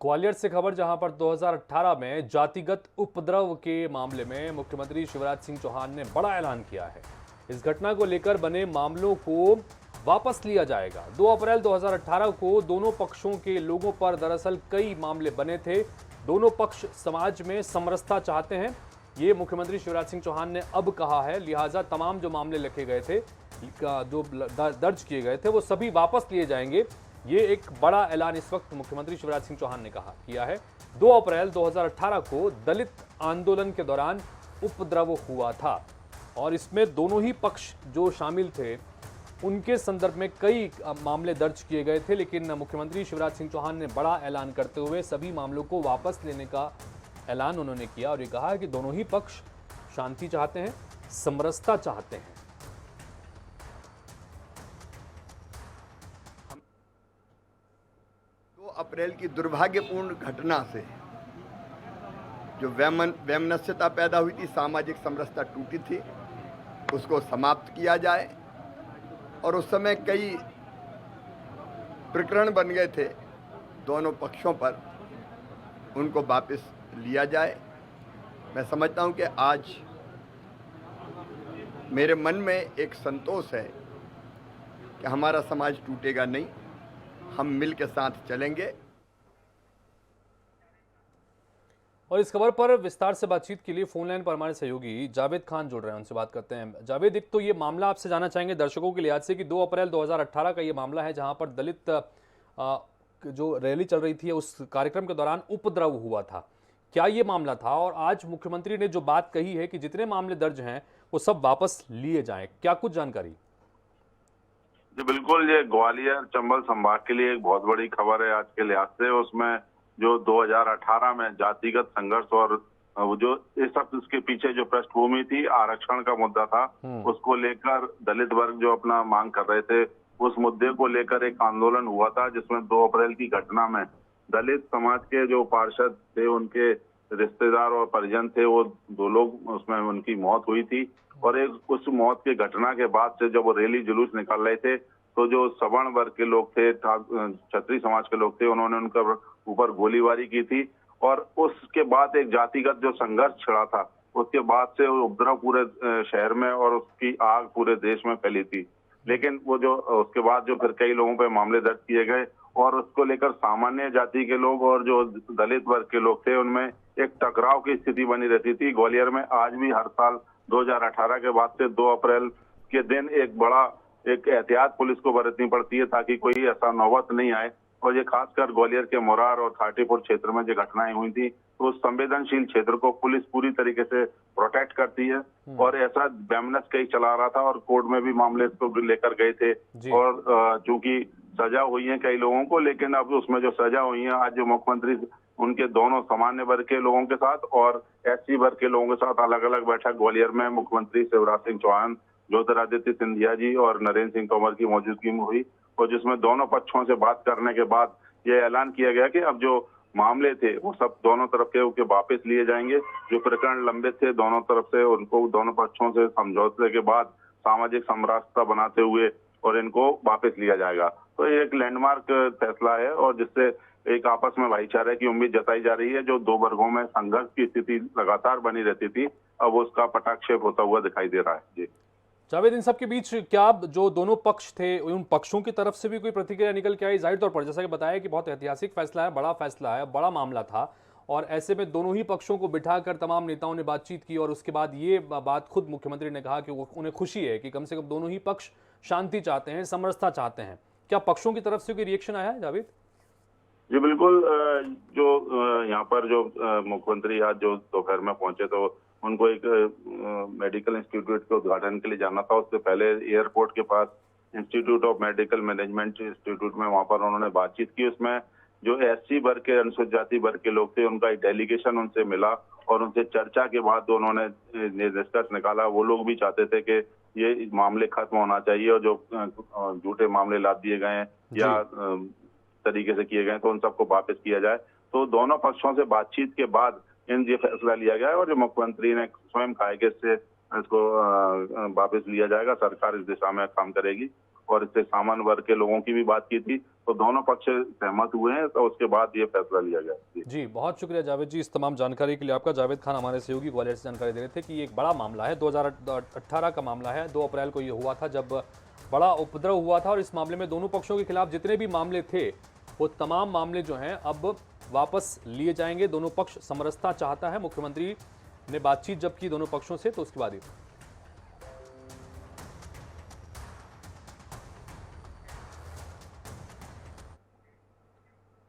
ग्वालियर से खबर, जहां पर 2018 में जातिगत उपद्रव के मामले में मुख्यमंत्री शिवराज सिंह चौहान ने बड़ा ऐलान किया है। इस घटना को लेकर बने मामलों को वापस लिया जाएगा। 2 अप्रैल 2018 को दोनों पक्षों के लोगों पर दरअसल कई मामले बने थे। दोनों पक्ष समाज में समरसता चाहते हैं, ये मुख्यमंत्री शिवराज सिंह चौहान ने अब कहा है। लिहाजा तमाम जो मामले लिखे गए थे, जो दर्ज किए गए थे, वो सभी वापस लिए जाएंगे। ये एक बड़ा ऐलान इस वक्त मुख्यमंत्री शिवराज सिंह चौहान ने किया है। 2 अप्रैल 2018 को दलित आंदोलन के दौरान उपद्रव हुआ था और इसमें दोनों ही पक्ष जो शामिल थे उनके संदर्भ में कई मामले दर्ज किए गए थे, लेकिन मुख्यमंत्री शिवराज सिंह चौहान ने बड़ा ऐलान करते हुए सभी मामलों को वापस लेने का ऐलान उन्होंने किया और ये कहा है कि दोनों ही पक्ष शांति चाहते हैं, समरसता चाहते हैं। 2 अप्रैल की दुर्भाग्यपूर्ण घटना से जो वैमनस्यता पैदा हुई थी, सामाजिक समरसता टूटी थी, उसको समाप्त किया जाए। और उस समय कई प्रकरण बन गए थे दोनों पक्षों पर, उनको वापस लिया जाए। मैं समझता हूं कि आज मेरे मन में एक संतोष है कि हमारा समाज टूटेगा नहीं, हम मिल के साथ चलेंगे। और इस खबर पर विस्तार से बातचीत के लिए फोन लाइन पर हमारे सहयोगी जावेद खान जुड़ रहे हैं, उनसे बात करते हैं। जावेद, एक तो ये मामला आपसे जानना चाहेंगे दर्शकों के लिहाज से कि 2 अप्रैल 2018 का ये मामला है जहां पर दलित जो रैली चल रही थी उस कार्यक्रम के दौरान उपद्रव हुआ था। क्या ये मामला था? और आज मुख्यमंत्री ने जो बात कही है कि जितने मामले दर्ज हैं वो सब वापस लिए जाएं, क्या कुछ जानकारी? जी बिल्कुल, ये ग्वालियर चंबल संभाग के लिए एक बहुत बड़ी खबर है आज के लिहाज से। उसमें जो 2018 में जातिगत संघर्ष और वो जो इस सब इसके पीछे जो पृष्ठभूमि थी, आरक्षण का मुद्दा था, उसको लेकर दलित वर्ग जो अपना मांग कर रहे थे, उस मुद्दे को लेकर एक आंदोलन हुआ था, जिसमें 2 अप्रैल की घटना में दलित समाज के जो पार्षद थे, उनके रिश्तेदार और परिजन थे, वो 2 लोग, उसमें उनकी मौत हुई थी। और एक उस मौत की घटना के बाद से जब वो रैली जुलूस निकाल रहे थे, तो जो सवर्ण वर्ग के लोग थे, क्षत्रिय समाज के लोग थे, उन्होंने उनका ऊपर गोलीबारी की थी। और उसके बाद एक जातिगत जो संघर्ष छिड़ा था, उसके बाद से उपद्रव पूरे शहर में और उसकी आग पूरे देश में फैली थी। लेकिन वो जो उसके बाद जो फिर कई लोगों पे मामले दर्ज किए गए और उसको लेकर सामान्य जाति के लोग और जो दलित वर्ग के लोग थे, उनमें एक टकराव की स्थिति बनी रहती थी। ग्वालियर में आज भी हर साल 2018 के बाद से 2 अप्रैल के दिन एक एहतियात पुलिस को बरतनी पड़ती है ताकि कोई ऐसा नौबत नहीं आए। और ये खासकर ग्वालियर के मोरार और खाटीपुर क्षेत्र में जो घटनाएं हुई थी, तो उस संवेदनशील क्षेत्र को पुलिस पूरी तरीके से प्रोटेक्ट करती है। और ऐसा वैमनस्य कई चला रहा था और कोर्ट में भी मामले को लेकर गए थे। और चूंकि सजा हुई है कई लोगों को, लेकिन अब उसमें जो सजा हुई है, आज जो मुख्यमंत्री उनके दोनों सामान्य वर्ग के लोगों के साथ और एससी वर्ग के लोगों के साथ अलग अलग बैठक ग्वालियर में मुख्यमंत्री शिवराज सिंह चौहान, ज्योतिरादित्य सिंधिया जी और नरेंद्र सिंह तोमर की मौजूदगी में हुई। और जिसमें दोनों पक्षों से बात करने के बाद ये ऐलान किया गया कि अब जो मामले थे वो सब दोनों तरफ के वापस लिए जाएंगे। जो प्रकरण लंबित थे दोनों तरफ से, उनको दोनों पक्षों से समझौते के बाद सामाजिक समरसता बनाते हुए और इनको वापस लिया जाएगा। तो ये एक लैंडमार्क फैसला है और जिससे एक आपस में भाईचारे की उम्मीद जताई जा रही है। जो 2 वर्गों में संघर्ष की स्थिति लगातार बनी रहती थी, अब उसका पटाक्षेप होता हुआ दिखाई दे रहा है। जी जावेद, इन सब के बीच क्या जो दोनों पक्ष थे उन पक्षों की तरफ से भी कोई प्रतिक्रिया निकल के आई? जाहिर तौर पर जैसा कि बताया कि बहुत ऐतिहासिक फैसला है, बड़ा फैसला है, बड़ा मामला था और ऐसे में दोनों ही पक्षों को बिठाकर तमाम नेताओं ने बातचीत की और उसके बाद ये बात खुद मुख्यमंत्री ने कहा कि उन्हें खुशी है कि कम से कम दोनों ही पक्ष शांति चाहते हैं, समरसता चाहते हैं। क्या पक्षों की तरफ से कोई रिएक्शन आया है जावेद? जी बिल्कुल, जो यहाँ पर जो मुख्यमंत्री आज जो दोपहर में पहुंचे, तो उनको एक मेडिकल इंस्टीट्यूट के उद्घाटन के लिए जाना था। उससे पहले एयरपोर्ट के पास institute of medical management institute में वहां पर उन्होंने बातचीत की। उसमें जो एससी वर्ग के, अनुसूचित जाति वर्ग के लोग थे, उनका एक डेलीगेशन उनसे मिला और उनसे चर्चा के बाद उन्होंने निष्कर्ष निकाला। वो लोग भी चाहते थे कि ये मामले खत्म होना चाहिए और जो झूठे मामले लाद दिए गए हैं या तरीके से किए गए तो उन सबको वापस किया जाए। तो दोनों पक्षों से बातचीत के बाद ये फैसला लिया गया है और जो मुख्यमंत्री ने स्वयं कहा कि इसको वापस लिया जाएगा, सरकार इस दिशा में काम करेगी। और इससे सामान्य वर्ग के लोगों की भी बात की थी, तो दोनों पक्ष सहमत हुए हैं, तो उसके बाद ये फैसला लिया गया। जी, बहुत शुक्रिया जावेद जी इस तमाम जानकारी के लिए आपका। जावेद खान हमारे सहयोगी ग्वालियर से जानकारी दे रहे थे कि ये एक बड़ा मामला है, 2018 का मामला है। 2 अप्रैल को ये हुआ था जब बड़ा उपद्रव हुआ था और इस मामले में दोनों पक्षों के खिलाफ जितने भी मामले थे वो तमाम मामले जो हैं अब वापस लिए जाएंगे। दोनों पक्ष समरसता चाहता है। मुख्यमंत्री ने बातचीत जब की दोनों पक्षों से तो उसके बाद ही